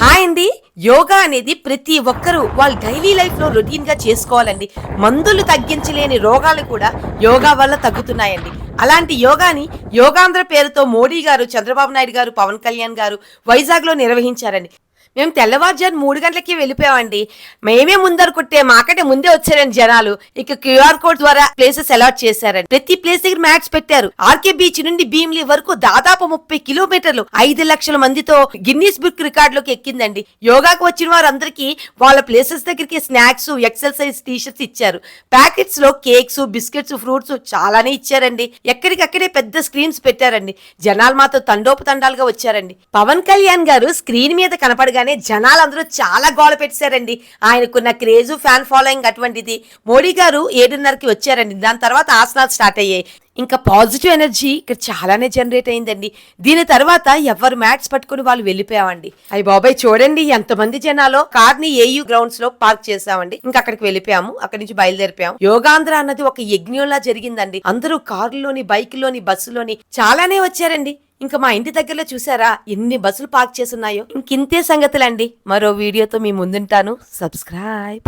Hi అండి. యోగా అనేది ప్రతి ఒక్కరూ వాళ్ళ డైలీ లైఫ్ లో రొటీన్ గా చేసుకోవాలండి. మందులు తగ్గించలేని రోగాలు కూడా యోగా వల్ల తగ్గుతున్నాయండి. అలాంటి యోగాని యోగాంధ్ర పేరుతో మోడీ గారు, చంద్రబాబు నాయుడు గారు, పవన్ కళ్యాణ్ గారు వైజాగ్ లో నిర్వహించారండి. మేము తెల్లవారుజాము 3 గంటలకి వెళ్ళిపోయామండి. మేమే ముందరుకుంటే మాకంటే ముందే వచ్చారండి జనాలు. ఇక క్యూఆర్ కోడ్ ద్వారా ప్లేసెస్ అలాట్ చేశారండి. ప్రతి ప్లేస్ దగ్గర మ్యాట్స్ పెట్టారు. ఆర్కే బీచ్ నుండి భీమిలి వరకు దాదాపు 30 కిలోమీటర్లు 5 లక్షల మందితో గిన్నీస్ బుక్ రికార్డులోకి ఎక్కిందండి. యోగాకు వచ్చిన వారందరికీ వాళ్ళ ప్లేసెస్ దగ్గరికి స్నాక్స్, ఎక్సర్సైజ్ టీషర్ట్స్ ఇచ్చారు. ప్యాకెట్స్ లో కేక్స్, బిస్కెట్స్, ఫ్రూట్స్ చాలానే ఇచ్చారండి. ఎక్కడికక్కడే పెద్ద స్క్రీన్స్ పెట్టారండి. జనాలు మాతో తండోపతండాలుగా వచ్చారండి. పవన్ కళ్యాణ్ గారు స్క్రీన్ మీద కనపడగానే జనాలందరూ చాలా గోల పెట్టారండి. ఆయనకున్న క్రేజు, ఫ్యాన్ ఫాలోయింగ్ అటువంటిది. మోడీ గారు 7:30కి వచ్చారండి. దాని తర్వాత ఆసనాలు స్టార్ట్ అయ్యాయి. ఇంకా పాజిటివ్ ఎనర్జీ ఇక్కడ చాలానే జనరేట్ అయిందండి. దీని తర్వాత ఎవరు మ్యాట్స్ పట్టుకుని వాళ్ళు వెళ్ళిపోయామండి. అయ్యి బాబాయ్ చూడండి ఎంతమంది జనాలో. కార్ ని ఏయూ గ్రౌండ్స్ లో పార్క్ చేసామండి. ఇంకా అక్కడికి వెళ్ళిపోయాము. అక్కడి నుంచి బయలుదేరిపోయాము. యోగాంధ్ర అన్నది ఒక యజ్ఞంలా జరిగిందండి. అందరూ కారులోని, బైక్లోని, బస్సులోని చాలానే వచ్చారండి. ఇంకా మా ఇంటి దగ్గరలో చూసారా ఎన్ని బస్సులు పార్క్ చేస్తున్నాయో. ఇంకింతే సంగతులండి. మరో వీడియోతో మీ ముందుంటాను. సబ్స్క్రైబ్.